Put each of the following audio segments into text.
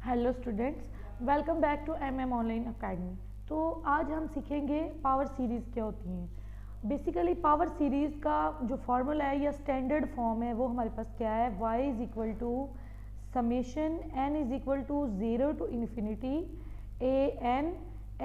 Hello students, welcome back to MM Online Academy. तो आज हम सीखेंगे पावर सीरीज़ क्या होती हैं। बेसिकली पावर सीरीज़ का जो फार्मूला है या स्टैंडर्ड फॉर्म है वो हमारे पास क्या है, y is equal to summation n is equal to 0 to infinity a n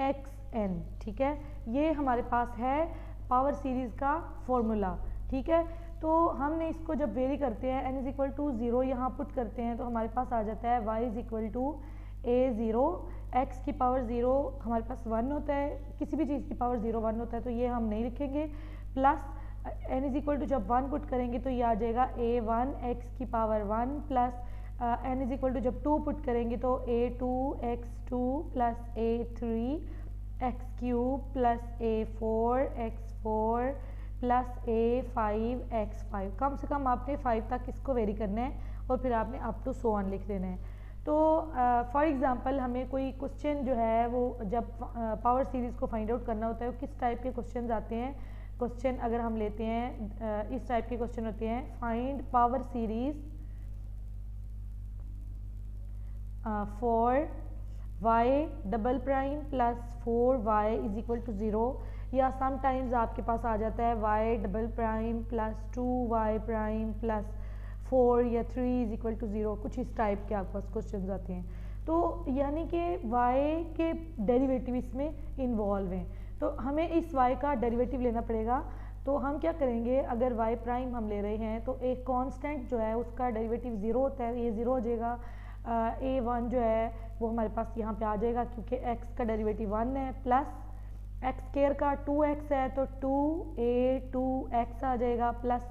x n। ठीक है, ये हमारे पास है पावर सीरीज़ का फॉर्मूला। ठीक है, तो हमने इसको जब वेरी करते हैं n इज इक्वल टू 0 यहाँ पुट करते हैं तो हमारे पास आ जाता है y is equal to a0, x की पावर 0 हमारे पास 1 होता है, किसी भी चीज़ की पावर 0 1 होता है तो ये हम नहीं लिखेंगे। Plus n is equal to जब 1 पुट करेंगे तो ये आ जाएगा a1 x की power 1 plus n is equal to जब 2 पुट करेंगे तो a2 x2 plus a3 x cube plus a4 x4 plus a5 x5। कम से कम आपने 5 तक इसको वेरी करना है और फिर आपने अप टू सो ऑन लिख देना है। तो फॉर एग्जांपल हमें कोई क्वेश्चन जो है वो जब पावर सीरीज़ को फाइंड आउट करना होता है किस टाइप के क्वेश्चन आते हैं। क्वेश्चन अगर हम लेते हैं इस टाइप के क्वेश्चन होते हैं, find power series for y double prime plus 4y is equal to 0, या समटाइम्स आपके पास आ जाता है y double prime plus 2y prime plus 4 या 3 इज इक्वल टू 0। कुछ इस टाइप के आपके पास क्वेश्चन आते हैं। तो यानी कि y के डेरिवेटिव इसमें इन्वॉल्व हैं, तो हमें इस y का डेरिवेटिव लेना पड़ेगा। तो हम क्या करेंगे, अगर y प्राइम हम ले रहे हैं तो एक कांस्टेंट जो है उसका डेरिवेटिव 0 होता है, ये 0 हो जाएगा। a1 जो है वो हमारे पास यहाँ पे आ जाएगा क्योंकि x का डेरिवेटिव 1 है, प्लस एक्स स्केयर का 2x है तो 2a2x आ जाएगा, प्लस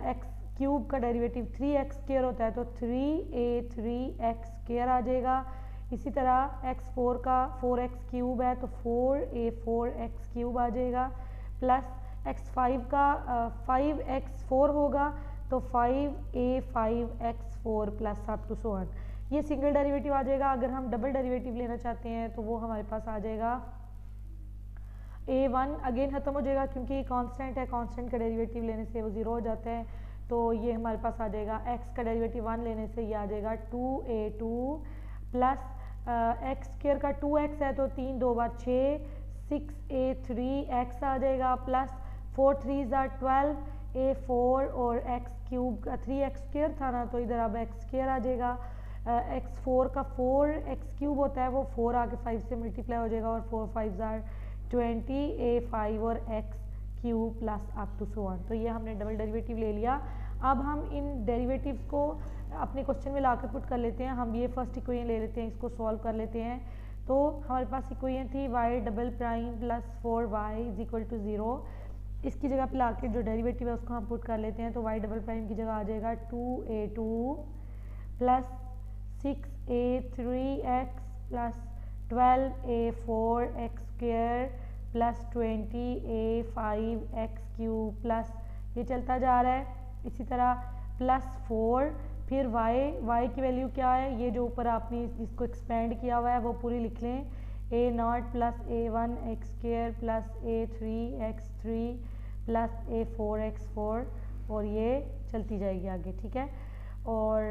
एक्स क्यूब का डेरिवेटिव 3x स्केयर होता है तो 3a3x स्केयर आ जाएगा। इसी तरह x4 का 4x क्यूब है तो 4a4x क्यूब आ जाएगा, प्लस x5 का 5x4 होगा तो 5a5x4 plus up to so on. ये सिंगल डेरिवेटिव आ जाएगा। अगर हम डबल डेरिवेटिव लेना चाहते हैं तो वो हमारे पास आ जाएगा a1 अगेन ख़त्म हो जाएगा क्योंकि ये कांस्टेंट है, कांस्टेंट का डेरिवेटिव लेने से वो 0 हो जाता है, तो ये हमारे पास आ जाएगा x का डेरिवेटिव 1 लेने से ये आ जाएगा 2a2 प्लस एक्स स्क्वायर का 2x है तो 3 2 बार 6 6a3x आ जाएगा, प्लस 4 3 12 a4 और x क्यूब का 3x स्क्वायर था ना तो इधर अब x स्क्वायर आ जाएगा। x4 का 4x क्यूब होता है वो 4 आके 5 से मल्टीप्लाई हो जाएगा और 4 5 20 a5 और x cube plus up to so on. तो ये हमने डबल डेरिवेटिव ले लिया। अब हम इन डेरिवेटिव्स को अपने क्वेश्चन में ला कर पुट कर लेते हैं। हम ये फर्स्ट इक्वेशन ले लेते हैं, इसको सॉल्व कर लेते हैं। तो हमारे पास इक्वेशन थी y double prime plus 4y is equal to 0। इसकी जगह पे ला के जो डेरिवेटिव है उसको हम पुट कर लेते हैं। तो y डबल प्राइम की जगह आ जाएगा 2a2 plus 6a3x plus 12a4x square plus 20a5x cube plus ये चलता जा रहा है। इसी तरह प्लस 4, फिर y की वैल्यू क्या है, ये जो ऊपर आपने इसको एक्सपेंड किया हुआ है वो पूरी लिख लें, a0 plus a1 x square plus a3x3 plus a4x4 और ये चलती जाएगी आगे। ठीक है, और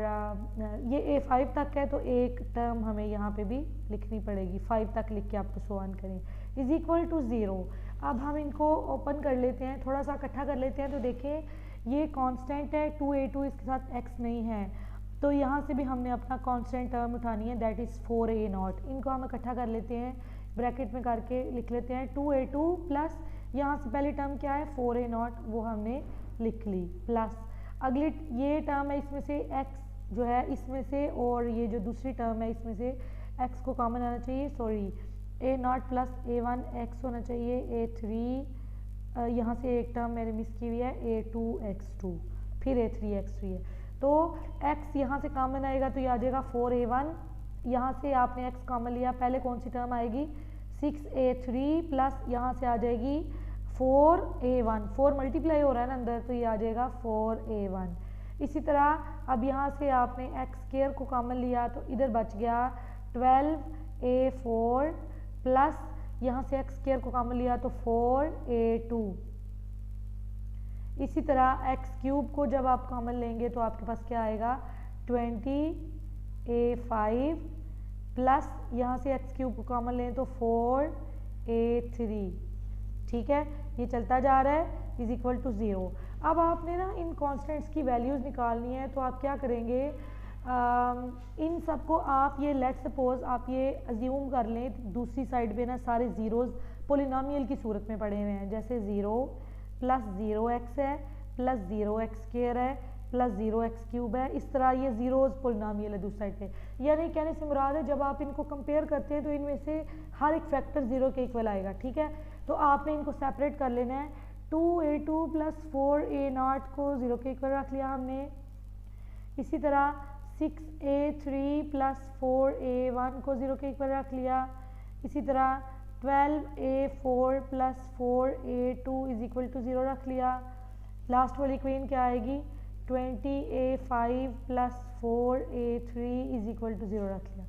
ये a5 तक है तो एक टर्म हमें यहाँ पे भी लिखनी पड़ेगी, 5 तक लिख के आप तो सो ऑन करें इज इक्वल टू 0। अब हम इनको ओपन कर लेते हैं, थोड़ा सा इकट्ठा कर लेते हैं। तो देखें ये कांस्टेंट है 2a2, इसके साथ x नहीं है तो यहाँ से भी हमने अपना कांस्टेंट टर्म उठानी है, दैट इज़ 4a0। इनको हम इकट्ठा कर लेते हैं, ब्रैकेट में करके लिख लेते हैं 2a2 प्लस यहाँ से पहली टर्म क्या है 4a0 वो हमने लिख ली, प्लस अगली ये टर्म है इसमें से x जो है इसमें से, और ये जो दूसरी टर्म है इसमें से x को कॉमन आना चाहिए, sorry a0 plus a1 x होना चाहिए, a3 यहाँ से एक टर्म मैंने मिस की हुई है a2x2 फिर a3x3 है तो x यहाँ से कॉमन आएगा तो ये आ जाएगा 4a1। यहाँ से आपने x कॉमन लिया, पहले कौन सी टर्म आएगी 6a3 प्लस यहाँ से आ जाएगी 4a1, 4 मल्टीप्लाई हो रहा है ना अंदर तो ये आ जाएगा 4a1। इसी तरह अब यहाँ से आपने x स्क्वायर को कॉमन लिया तो इधर बच गया 12a4 प्लस यहाँ से x स्क्वायर को कॉमन लिया तो 4a2। इसी तरह x क्यूब को जब आप कॉमन लेंगे तो आपके पास क्या आएगा 20a5 प्लस यहाँ से एक्स क्यूब को कॉमन लें तो 4a3, ठीक है, ये चलता जा रहा है इज इक्वल टू 0। अब आपने ना इन कॉन्स्टेंट्स की वैल्यूज़ निकालनी है, तो आप क्या करेंगे, इन सबको आप ये लेट सपोज आप ये अज्यूम कर लें दूसरी साइड पे ना सारे ज़ीरोज़ पोलिनोमियल की सूरत में पड़े हुए हैं, जैसे 0 प्लस 0x है प्लस 0x² है प्लस 0x क्यूब है, इस तरह ये ज़ीरोज़ पोलिनोमियल है दूसरी साइड पे। यानी कहने से मुराद है जब आप इनको कंपेयर करते हैं तो इनमें से हर एक फैक्टर 0 के इक्वल आएगा, ठीक है। तो आपने इनको सेपरेट कर लेना है। 2a2 प्लस 4a0 को 0 के इक्वल रख लिया हमने। इसी तरह 6a3 प्लस 4a1 को 0 के इक्वल रख लिया। इसी तरह 12a4 plus 4a2 is equal to 0 रख लिया। लास्ट वाली इक्वेशन क्या आएगी, 20a5 plus 4a3 is equal to 0 रख लिया।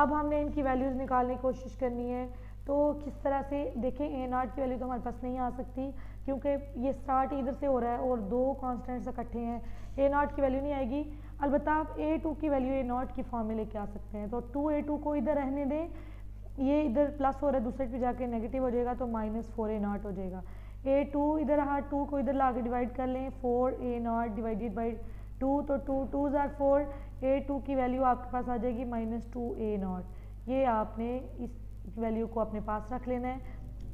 अब हमने इनकी वैल्यूज़ निकालने की कोशिश करनी है, तो किस तरह से देखें, a0 की वैल्यू तो हमारे पास नहीं आ सकती क्योंकि ये स्टार्ट इधर से हो रहा है और दो कॉन्स्टेंट्स इकट्ठे हैं, a0 की वैल्यू नहीं आएगी। अलबत्ता आप a2 की वैल्यू a0 की फॉर्म में लेके आ सकते हैं, तो 2a2 को इधर रहने दें, ये इधर प्लस हो रहा है दूसरे पे जाके नेगेटिव हो जाएगा तो -4a0 हो जाएगा। a2 इधर रहा, 2 को इधर ला के डिवाइड कर लें, 4a0 डिवाइडेड बाई 2, तो 2 2 ज़ार 4, a2 की वैल्यू आपके पास आ जाएगी -2a0। ये आपने इस वैल्यू को अपने पास रख लेना है।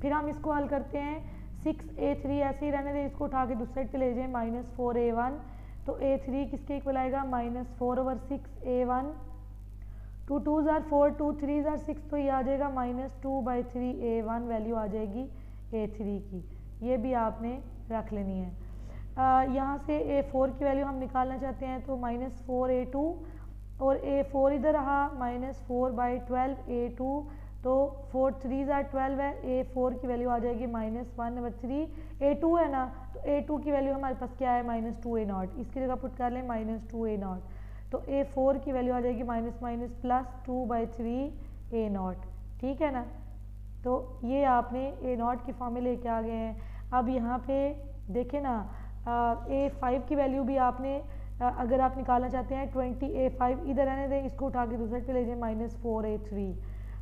फिर हम इसको हल करते हैं, 6a3 ऐसे ही रहने दें, इसको उठा के दूसरे साइड पे ले जाएं, -4a1, तो a3 किसके इक्वल आएगा, -4/6a1। 2 2 ज़ार 4, 2 3 ज़ार 6, तो ये आ जाएगा -2/3a1 वैल्यू आ जाएगी a3 की, ये भी आपने रख लेनी है। यहाँ से a4 की वैल्यू हम निकालना चाहते हैं, तो -4a2 और a4 इधर रहा, -4/12a2, तो 4 3 ज़ार 12 है, a4 की वैल्यू आ जाएगी -1/3। a2 है ना, तो a2 की वैल्यू हमारे पास क्या है, -2a0, इसकी जगह पुट कर लें -2a0, तो a4 की वैल्यू आ जाएगी -2/3a0, ठीक है ना। तो ये आपने a0 की फॉर्म में लेके आ गए हैं। अब यहाँ पे देखें ना, a5 की वैल्यू भी आपने अगर आप निकालना चाहते हैं, 20a5 इधर रहने दें, इसको उठा के दूसरे पे ले जाएं, -4a3,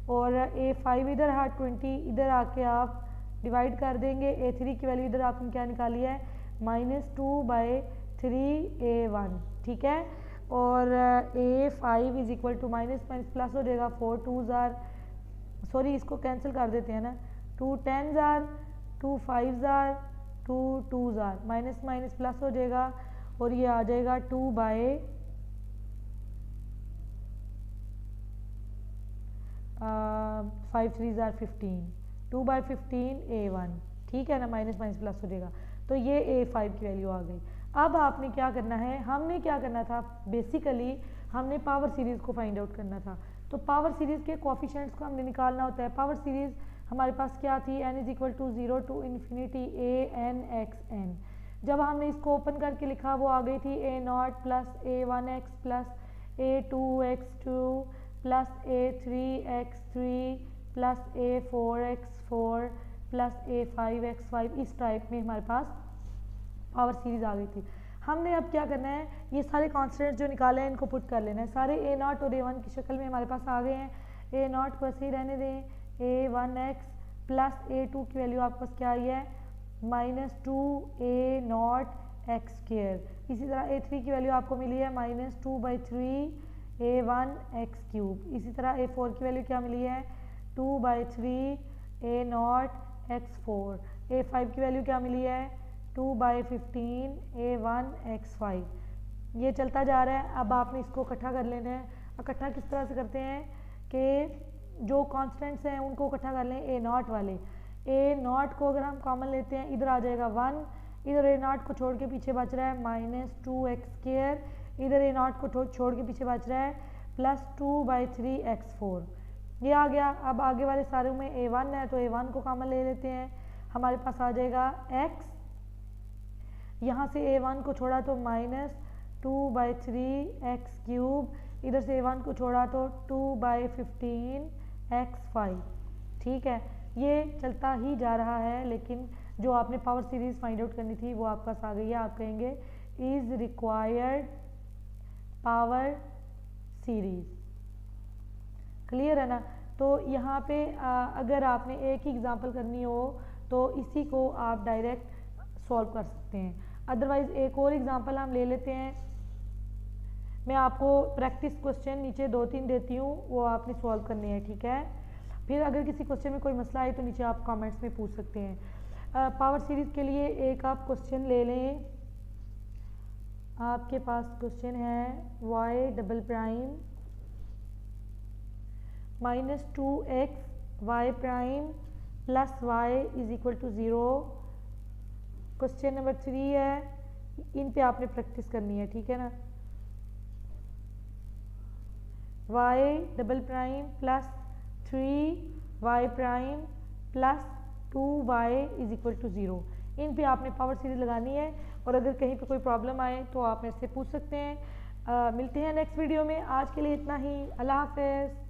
और a5 इधर है, 20 इधर आके आप डिवाइड कर देंगे। a3 की वैल्यू इधर आपने क्या निकाली है, -2/3a1, ठीक है। और a5 is equal to minus plus हो जाएगा, 4 2 ज़ार, सॉरी इसको कैंसिल कर देते हैं ना, 2 10 ज़ार, 2 5 ज़ार, 2 2 ज़ार, माइनस प्लस हो जाएगा, और ये आ जाएगा 2/5 3 ज़ार 15, 2/15a1, ठीक है ना, माइनस प्लस हो जाएगा, तो ये a5 की वैल्यू आ गई। अब आपने क्या करना है, हमने क्या करना था, बेसिकली हमने पावर सीरीज़ को फाइंड आउट करना था, तो पावर सीरीज़ के कोफिशिएंट्स को हमने निकालना होता है। पावर सीरीज़ हमारे पास क्या थी, n is equal to 0 to infinity a(n)(x)n। जब हमने इसको ओपन करके लिखा, वो आ गई थी a0 plus a1x plus a2x2 plus a3x3 plus a4x4 plus a5x5, इस टाइप में हमारे पास पावर सीरीज़ आ गई थी। हमने अब क्या करना है, ये सारे कॉन्स्टेंट्स जो निकाले हैं इनको पुट कर लेना है। सारे a0 और a1 की शक्ल में हमारे पास आ गए हैं। a0 को ऐसे ही रहने दें, a1x प्लस a2 की वैल्यू आपके पास क्या आई है, -2a0x²। इसी तरह a3 की वैल्यू आपको मिली है -2/3a1x³। इसी तरह a4 की वैल्यू क्या मिली है, 2/3a0x4। a5 की वैल्यू क्या मिली है, 2/15a1x5। ये चलता जा रहा है। अब आपने इसको इकट्ठा कर लेना है। इकट्ठा किस तरह से करते हैं कि जो कांस्टेंट्स हैं उनको इकट्ठा कर लें, a0 वाले। a0 को अगर हम कॉमन लेते हैं, इधर आ जाएगा 1, इधर a0 को छोड़ के पीछे बच रहा है -2x², इधर a0 को छोड़ के पीछे बच रहा है +2/3x4। ये आ गया। अब आगे वाले सारे में a1 है, तो a1 को कॉमन ले लेते हैं, हमारे पास आ जाएगा x, यहाँ से a1 को छोड़ा तो -2/3x³, इधर से a1 को छोड़ा तो 2/15x5, ठीक है। ये चलता ही जा रहा है, लेकिन जो आपने पावर सीरीज़ फाइंड आउट करनी थी वो आपके पास आ गई है। आप कहेंगे is required power series. Clear है ना। तो यहाँ पे अगर आपने एक ही एग्जांपल करनी हो तो इसी को आप डायरेक्ट सॉल्व कर सकते हैं। अदरवाइज़ एक और एग्जांपल हम ले लेते हैं। मैं आपको प्रैक्टिस क्वेश्चन नीचे 2-3 देती हूँ, वो आपने सॉल्व करने हैं, ठीक है। फिर अगर किसी क्वेश्चन में कोई मसला आए तो नीचे आप कमेंट्स में पूछ सकते हैं। पावर सीरीज़ के लिए एक आप क्वेश्चन ले लें। आपके पास क्वेश्चन है y double prime -2x y prime plus y is equal to 0। Question number 3 है, इन पे आपने प्रैक्टिस करनी है, ठीक है ना। y double prime plus 3y prime plus 2y is equal to 0। इन पे आपने पावर सीरीज लगानी है और अगर कहीं पे कोई प्रॉब्लम आए तो आप मेरे से पूछ सकते हैं। मिलते हैं नेक्स्ट वीडियो में। आज के लिए इतना ही। अल्लाह हाफ़िज़।